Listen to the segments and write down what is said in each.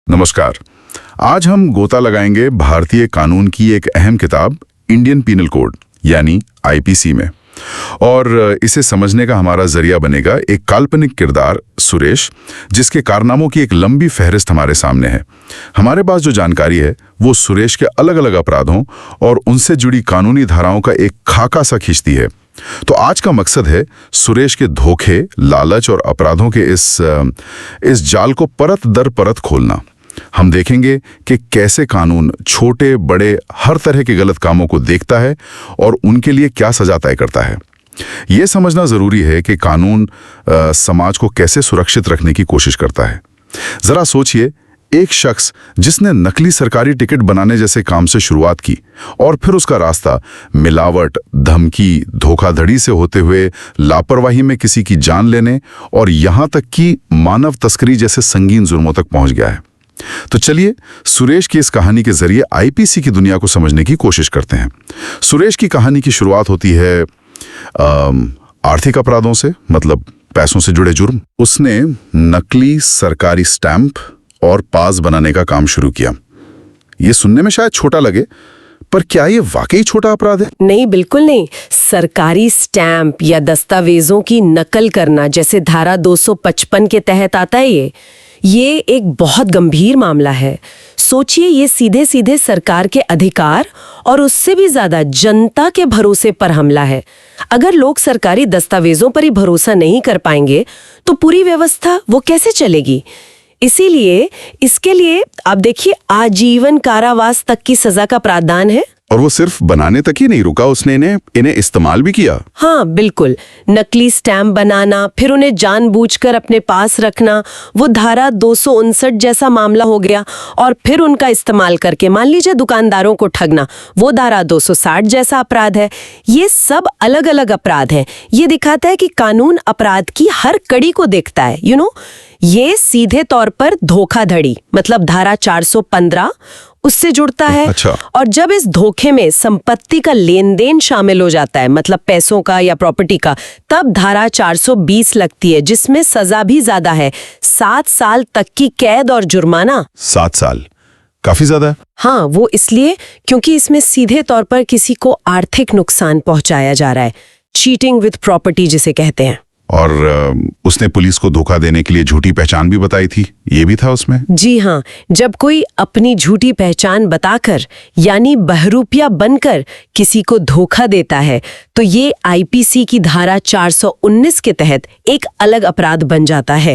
नमस्कार। आज हम गोता लगाएंगे भारतीय कानून की एक अहम किताब इंडियन पीनल कोड यानी आईपीसी में। और इसे समझने का हमारा जरिया बनेगा एक काल्पनिक किरदार सुरेश, जिसके कारनामों की एक लंबी फहरिस्त हमारे सामने है। हमारे पास जो जानकारी है वो सुरेश के अलग अलग अपराधों और उनसे जुड़ी कानूनी धाराओं का एक खाका सा खींचती है। तो आज का मकसद है सुरेश के धोखे, लालच और अपराधों के इस जाल को परत दर परत खोलना। हम देखेंगे कि कैसे कानून छोटे बड़े हर तरह के गलत कामों को देखता है और उनके लिए क्या सजा तय करता है। यह समझना जरूरी है कि कानून समाज को कैसे सुरक्षित रखने की कोशिश करता है। जरा सोचिए, एक शख्स जिसने नकली सरकारी टिकट बनाने जैसे काम से शुरुआत की और फिर उसका रास्ता मिलावट, धमकी, धोखाधड़ी से होते हुए लापरवाही में किसी की जान लेने और यहां तक कि मानव तस्करी जैसे संगीन जुर्मों तक पहुंच गया है। तो चलिए सुरेश की इस कहानी के जरिए आईपीसी की दुनिया को समझने की कोशिश करते हैं। सुरेश की कहानी की शुरुआत होती है आर्थिक अपराधों से, मतलब पैसों से जुड़े जुर्म। उसने नकली सरकारी स्टैंप और पास बनाने का काम शुरू किया। ये सुनने में शायद छोटा लगे, पर क्या ये वाकई छोटा अपराध है? नहीं, बिल्कुल नहीं। सरकारी स्टैंप या दस्तावेजों की नकल करना, जैसे धारा 255 के तहत आता है, ये एक बहुत गंभीर मामला है। सोचिए, ये सीधे सीधे सरकार के अधिकार और उससे भी ज्यादा जनता के भरोसे पर हमला है। अगर लोग सरकारी दस्तावेजों पर ही भरोसा नहीं कर पाएंगे तो पूरी व्यवस्था वो कैसे चलेगी? इसीलिए इसके लिए आप देखिए, आजीवन कारावास तक की सजा का प्रावधान है। और वो सिर्फ बनाने तक ही नहीं रुका, उसने इन्हें इस्तेमाल भी किया। हाँ बिल्कुल, नकली स्टैंप बनाना, फिर उन्हें जानबूझकर अपने पास रखना, वो धारा 259 जैसा मामला हो गया। और फिर उनका इस्तेमाल करके मान लीजिए दुकानदारों को ठगना, वो धारा 260 जैसा अपराध है। ये सब अलग अलग अपराध हैं। ये दिखाता है कि कानून अपराध की हर कड़ी को देखता है। ये सीधे तौर पर धोखाधड़ी, मतलब धारा 415 उससे जुड़ता है। अच्छा। और जब इस धोखे में संपत्ति का लेन देन शामिल हो जाता है, मतलब पैसों का या प्रॉपर्टी का, तब धारा 420 लगती है, जिसमें सजा भी ज्यादा है, 7 साल तक की कैद और जुर्माना। 7 साल काफी ज्यादा है। हाँ, वो इसलिए क्योंकि इसमें सीधे तौर पर किसी को आर्थिक नुकसान पहुंचाया जा रहा है, चीटिंग विद प्रॉपर्टी जिसे कहते हैं। और उसने पुलिस को धोखा देने के लिए झूठी पहचान भी बताई थी, ये भी था उसमें। जी हाँ, जब कोई अपनी झूठी पहचान बताकर यानी बहरूपिया बनकर किसी को धोखा देता है तो ये आईपीसी की धारा 419 के तहत एक अलग अपराध बन जाता है।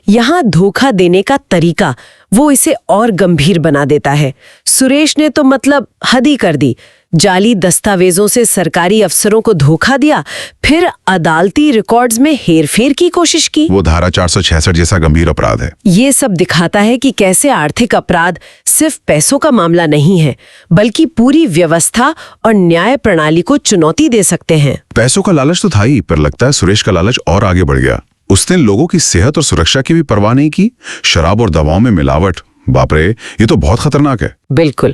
यहाँ धोखा देने का तरीका वो इसे और गंभीर बना देता है। सुरेश ने तो मतलब हद ही कर दी। जाली दस्तावेजों से सरकारी अफसरों को धोखा दिया, फिर अदालती रिकॉर्ड्स में हेरफेर की कोशिश की। वो धारा 466 जैसा गंभीर अपराध है। ये सब दिखाता है कि कैसे आर्थिक अपराध सिर्फ पैसों का मामला नहीं है, बल्कि पूरी व्यवस्था और न्याय प्रणाली को चुनौती दे सकते हैं। पैसों का लालच तो था ही, पर लगता है सुरेश का लालच और आगे बढ़ गया। उसने लोगों की सेहत और सुरक्षा की भी परवाह नहीं की। शराब और दवाओं में मिलावट, बाप रे, ये तो बहुत खतरनाक है। बिल्कुल।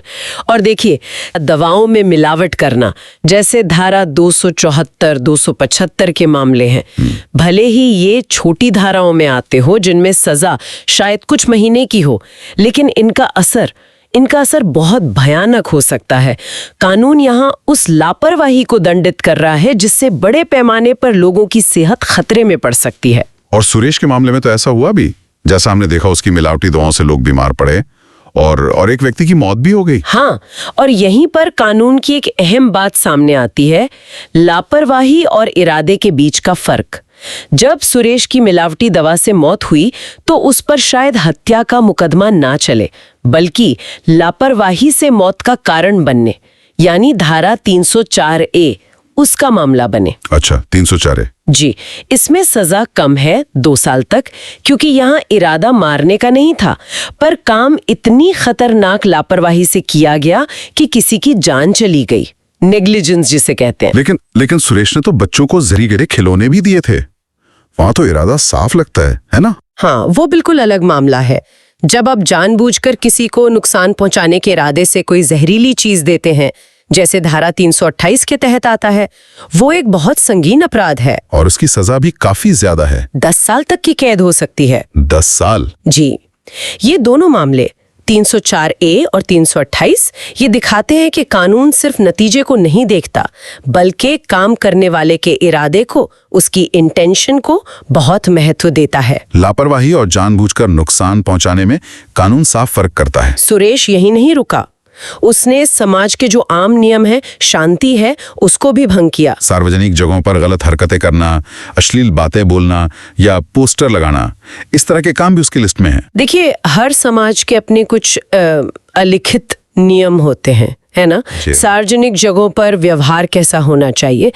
और देखिए, दवाओं में मिलावट करना जैसे धारा 274, 275 के मामले हैं। भले ही ये छोटी धाराओं में आते हो, जिनमें सजा शायद कुछ महीने की हो, लेकिन इनका असर बहुत भयानक हो सकता है। कानून यहाँ उस लापरवाही को दंडित कर रहा है जिससे बड़े पैमाने पर लोगों की सेहत खतरे में पड़ सकती है। और सुरेश के मामले में तो ऐसा हुआ भी, जैसा हमने देखा, उसकी मिलावटी दवाओं से लोग बीमार पड़े और एक व्यक्ति की मौत भी हो गई। हाँ, और यहीं पर कानून की एक अहम बात सामने आती है, लापरवाही और इरादे के बीच का फर्क। जब सुरेश की मिलावटी दवा से मौत हुई तो उस पर शायद हत्या का मुकदमा ना चले, बल्कि लापरवाही से मौत का कारण बनने यानी धारा 304A उसका मामला बने। अच्छा, 304A। जी, इसमें सजा कम है, 2 साल तक, क्योंकि यहाँ इरादा मारने का नहीं था, पर काम इतनी खतरनाक लापरवाही से किया गया कि किसी की जान चली गई। नेग्लिजेंस जिसे कहते हैं। लेकिन सुरेश ने तो बच्चों को जरी गिरे खिलौने भी दिए थे। वहां तो इरादा साफ लगता है ना? हाँ, वो बिल्कुल अलग मामला है। जब आप जानबूझकर किसी को नुकसान पहुंचाने के इरादे से कोई जहरीली चीज देते हैं, जैसे धारा 328 के तहत आता है, वो एक बहुत संगीन अपराध है। और उसकी सजा भी काफी ज्यादा है। 10 साल तक की कैद हो सकती है। 10 साल? जी, ये दोनों मामले 304A और 328 ये दिखाते हैं कि कानून सिर्फ नतीजे को नहीं देखता, बल्कि काम करने वाले के इरादे को, उसकी इंटेंशन को बहुत महत्व देता है। लापरवाही और जानबूझकर नुकसान पहुंचाने में कानून साफ फर्क करता है। सुरेश यही नहीं रुका, उसने समाज के जो आम नियम है, शांति है, उसको भी भंग किया। सार्वजनिक जगहों पर गलत हरकतें करना, अश्लील बातें बोलना या पोस्टर लगाना, इस तरह के काम भी उसकी लिस्ट में है। देखिए, हर समाज के अपने कुछ अलिखित नियम होते हैं, है ना। सार्वजनिक जगहों पर व्यवहार कैसा होना चाहिए,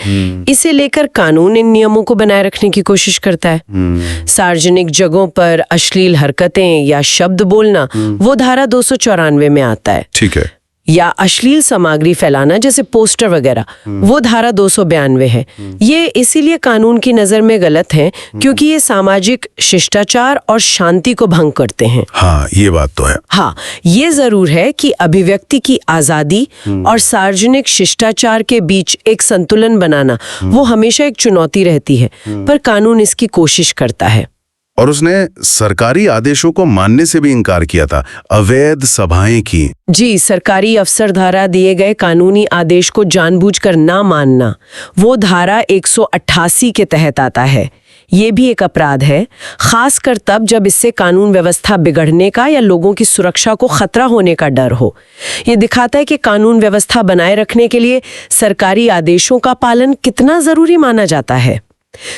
इसे लेकर कानून इन नियमों को बनाए रखने की कोशिश करता है। सार्वजनिक जगहों पर अश्लील हरकतें या शब्द बोलना, वो धारा 294 में आता है। ठीक है। या अश्लील सामग्री फैलाना जैसे पोस्टर वगैरह, वो धारा 292 है। ये इसीलिए कानून की नजर में गलत है क्योंकि ये सामाजिक शिष्टाचार और शांति को भंग करते हैं। हाँ, ये बात तो है। हाँ, ये जरूर है कि अभिव्यक्ति की आजादी और सार्वजनिक शिष्टाचार के बीच एक संतुलन बनाना वो हमेशा एक चुनौती रहती है, पर कानून इसकी कोशिश करता है। और उसने सरकारी आदेशों को मानने से भी इनकार किया था, अवैध सभाएं की। जी, सरकारी अफसर द्वारा दिए गए कानूनी आदेश को जानबूझकर ना मानना, वो धारा 188 के तहत आता है। ये भी एक अपराध है, खासकर तब जब इससे कानून व्यवस्था बिगड़ने का या लोगों की सुरक्षा को खतरा होने का डर हो। ये दिखाता है कि कानून व्यवस्था बनाए रखने के लिए सरकारी आदेशों का पालन कितना जरूरी माना जाता है।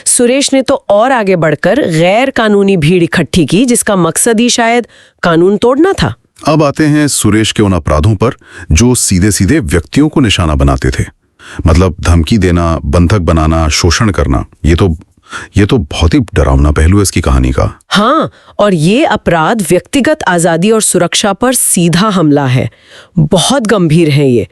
सुरेश ने तो और आगे बढ़कर गैर कानूनी भीड़ इकट्ठी की, जिसका मकसद ही शायद कानून तोड़ना था। अब आते हैं सुरेश के उन अपराधों पर जो सीधे सीधे व्यक्तियों को निशाना बनाते थे। मतलब धमकी देना, बंधक बनाना, शोषण करना। ये तो बहुत ही डरावना पहलू है इसकी कहानी का। हाँ, और ये अपराध व्यक्तिगत आजादी और सुरक्षा पर सीधा हमला है। बहुत गंभीर है ये।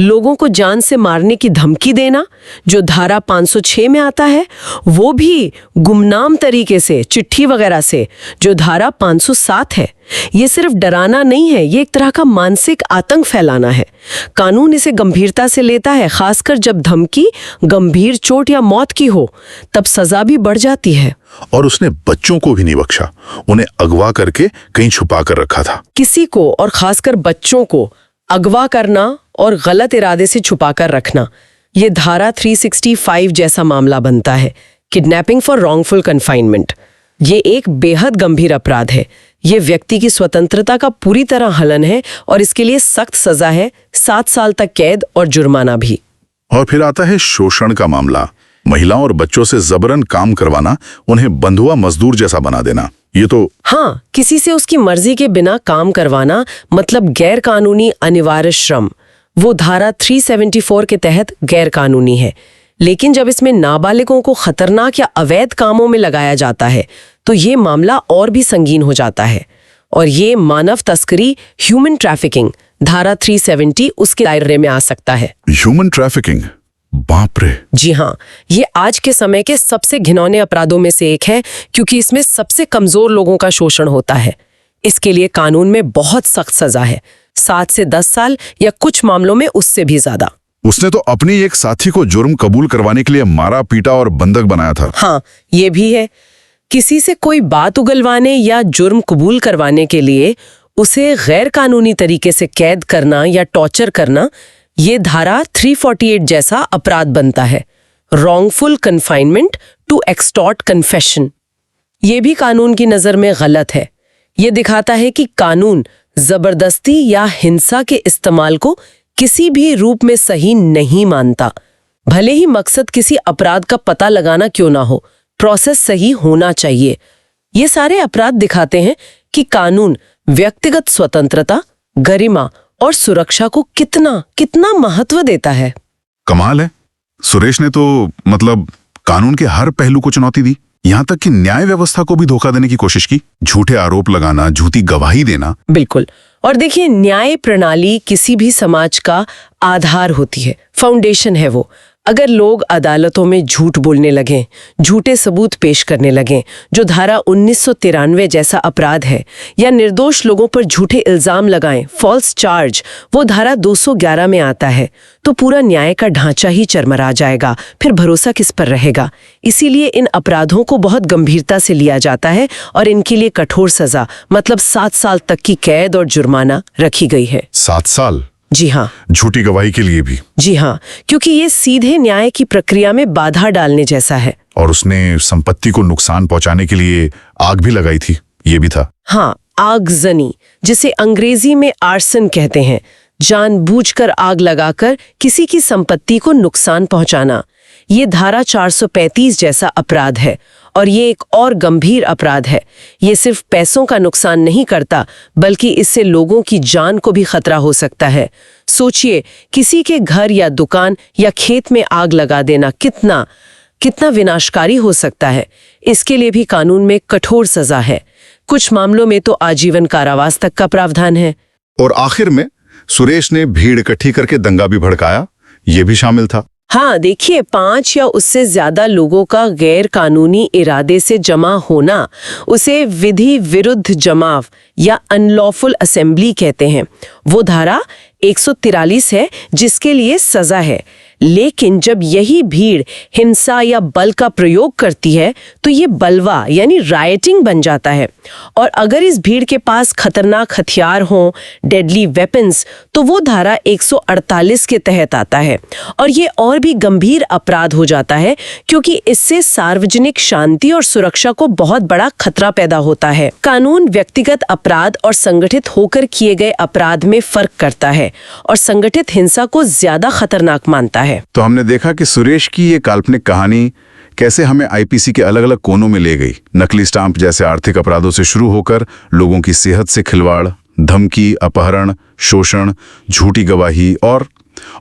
लोगों को जान से मारने की धमकी देना, जो धारा 506 में आता है, वो भी गुमनाम तरीके से, चिट्ठी वगैरह से, जो धारा 507 है। ये सिर्फ डराना नहीं है, ये एक तरह का मानसिक आतंक फैलाना है। कानून इसे गंभीरता से लेता है, खासकर जब धमकी गंभीर चोट या मौत की हो, तब सजा भी बढ़ जाती है। और उसने बच्चों को भी नहीं बख्शा, उन्हें अगवा करके कहीं छुपा कर रखा था। किसी को, और खासकर बच्चों को, अगवा करना और गलत इरादे से छुपाकर रखना, ये धारा 365 जैसा मामला बनता है, किडनैपिंग फॉर रॉन्गफुल कन्फाइनमेंट। ये एक बेहद गंभीर अपराध है। ये व्यक्ति की स्वतंत्रता का पूरी तरह हनन है और इसके लिए सख्त सजा है, 7 साल तक कैद और जुर्माना भी। और फिर आता है शोषण का मामला। महिलाओं और बच्चों से जबरन काम करवाना, उन्हें बंधुआ मजदूर जैसा बना देना। ये तो हाँ, किसी से उसकी मर्जी के बिना काम करवाना, मतलब गैर कानूनी अनिवार्य श्रम, वो धारा 374 के तहत गैर कानूनी है। लेकिन जब इसमें नाबालिगों को खतरनाक या अवैध कामों में लगाया जाता है, तो ये मामला और भी संगीन हो जाता है। और ये मानव तस्करी, ह्यूमन ट्रैफिकिंग, धारा 370 उसके दायरे में आ सकता है। ह्यूमन ट्रैफिकिंग, बाप रे। जी हाँ, ये आज के समय के सबसे घिनौने अपराधों में से एक है, क्योंकि इसमें सबसे कमजोर लोगों का शोषण होता है। इसके लिए कानून में बहुत सख्त सजा है, 7 से 10 साल या कुछ मामलों में उससे भी ज्यादा। उसने तो अपनी एक साथी को जुर्म कबूल करवाने के लिए मारा पीटा और बंधक बनाया था। हाँ, ये भी है। किसी से कोई बात उगलवाने या जुर्म कबूल करवाने के लिए उसे गैर कानूनी तरीके से कैद करना या टॉर्चर करना, ये धारा 348 जैसा अपराध बनता है, wrongful confinement to extort confession. ये भी कानून की नजर में गलत है। ये दिखाता है कि कानून जबरदस्ती या हिंसा के इस्तेमाल को किसी भी रूप में सही नहीं मानता, भले ही मकसद किसी अपराध का पता लगाना क्यों ना हो। प्रोसेस सही होना चाहिए। ये सारे अपराध दिखाते हैं कि कानून व्यक्तिगत स्वतंत्रता, गरिमा और सुरक्षा को कितना महत्व देता है। कमाल है। सुरेश ने तो मतलब कानून के हर पहलू को चुनौती दी, यहाँ तक कि न्याय व्यवस्था को भी धोखा देने की कोशिश की। झूठे आरोप लगाना, झूठी गवाही देना। बिल्कुल। और देखिए, न्याय प्रणाली किसी भी समाज का आधार होती है, फाउंडेशन है वो। अगर लोग अदालतों में झूठ बोलने लगें, झूठे सबूत पेश करने लगें, जो धारा 1993 जैसा अपराध है, या निर्दोष लोगों पर झूठे इल्जाम लगाएं, फॉल्स चार्ज, वो धारा 211 में आता है, तो पूरा न्याय का ढांचा ही चरमरा जाएगा। फिर भरोसा किस पर रहेगा? इसीलिए इन अपराधों को बहुत गंभीरता से लिया जाता है और इनके लिए कठोर सजा, मतलब 7 साल तक की कैद और जुर्माना रखी गई है। 7 साल? जी हाँ। झूठी गवाही के लिए भी? जी हाँ, क्योंकि ये सीधे न्याय की प्रक्रिया में बाधा डालने जैसा है। और उसने संपत्ति को नुकसान पहुंचाने के लिए आग भी लगाई थी, ये भी था। हाँ, आगजनी, जिसे अंग्रेजी में आर्सन कहते हैं, जानबूझकर आग लगाकर किसी की संपत्ति को नुकसान पहुंचाना। ये धारा 435 जैसा अपराध है और ये एक और गंभीर अपराध है। ये सिर्फ पैसों का नुकसान नहीं करता, बल्कि इससे लोगों की जान को भी खतरा हो सकता है। सोचिए, किसी के घर या दुकान या खेत में आग लगा देना कितना विनाशकारी हो सकता है। इसके लिए भी कानून में कठोर सजा है। कुछ मामलों में तो आजीवन कारावास तक का प्रावधान है। और आखिर में सुरेश ने भीड़ इकट्ठी करके दंगा भी भड़काया, ये भी शामिल था। हाँ, देखिए, 5 या उससे ज्यादा लोगों का गैर कानूनी इरादे से जमा होना, उसे विधि विरुद्ध जमाव या अनलॉफुल असेंबली कहते हैं। वो धारा 143 है, जिसके लिए सजा है। लेकिन जब यही भीड़ हिंसा या बल का प्रयोग करती है, तो ये बलवा यानी रायटिंग बन जाता है। और अगर इस भीड़ के पास खतरनाक हथियार हों, डेडली वेपन्स, तो वो धारा 148 के तहत आता है। और ये और भी गंभीर अपराध हो जाता है, क्योंकि इससे सार्वजनिक शांति और सुरक्षा को बहुत बड़ा खतरा पैदा होता है। कानून व्यक्तिगत अपराध और संगठित होकर किए गए अपराध में फर्क करता है और संगठित हिंसा को ज्यादा खतरनाक मानता है। तो हमने देखा कि सुरेश की ये काल्पनिक कहानी कैसे हमें आईपीसी के अलग अलग कोनों में ले गई। नकली स्टाम्प जैसे आर्थिक अपराधों से शुरू होकर लोगों की सेहत से खिलवाड़, धमकी, अपहरण, शोषण, झूठी गवाही और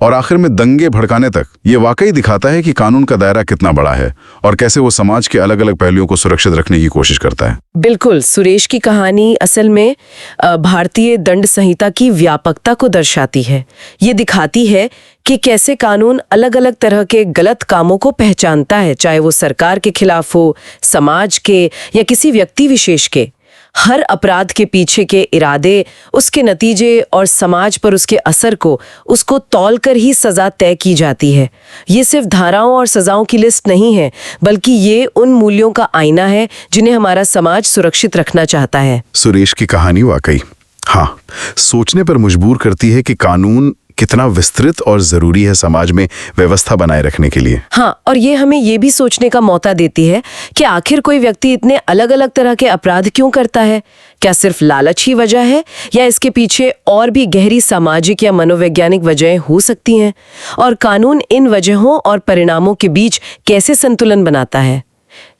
आखिर में दंगे भड़काने तक। ये वाकई दिखाता है कि कानून का दायरा कितना बड़ा है और कैसे वो समाज के अलग अलग पहलुओं को सुरक्षित रखने की कोशिश करता है। बिल्कुल, सुरेश की कहानी असल में भारतीय दंड संहिता की व्यापकता को दर्शाती है। ये दिखाती है कि कैसे कानून अलग अलग तरह के गलत कामों को पहचानता है, चाहे वो सरकार के खिलाफ हो, समाज के या किसी व्यक्ति विशेष के। हर अपराध के पीछे के इरादे, उसके नतीजे और समाज पर उसके असर को उसको तौलकर ही सजा तय की जाती है। ये सिर्फ धाराओं और सजाओं की लिस्ट नहीं है, बल्कि ये उन मूल्यों का आईना है जिन्हें हमारा समाज सुरक्षित रखना चाहता है। सुरेश की कहानी वाकई हाँ, सोचने पर मजबूर करती है कि कानून कितना विस्तृत और जरूरी है समाज में व्यवस्था बनाए रखने के लिए। हाँ, और ये हमें ये भी सोचने का मौका देती है कि आखिर कोई व्यक्ति इतने अलग अलग तरह के अपराध क्यों करता है? क्या सिर्फ लालच ही वजह है, या इसके पीछे और भी गहरी सामाजिक या मनोवैज्ञानिक वजहें हो सकती हैं? और कानून इन वजहों और परिणामों के बीच कैसे संतुलन बनाता है?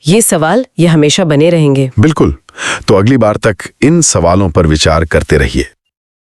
ये सवाल ये हमेशा बने रहेंगे। बिल्कुल। तो अगली बार तक इन सवालों पर विचार करते रहिए।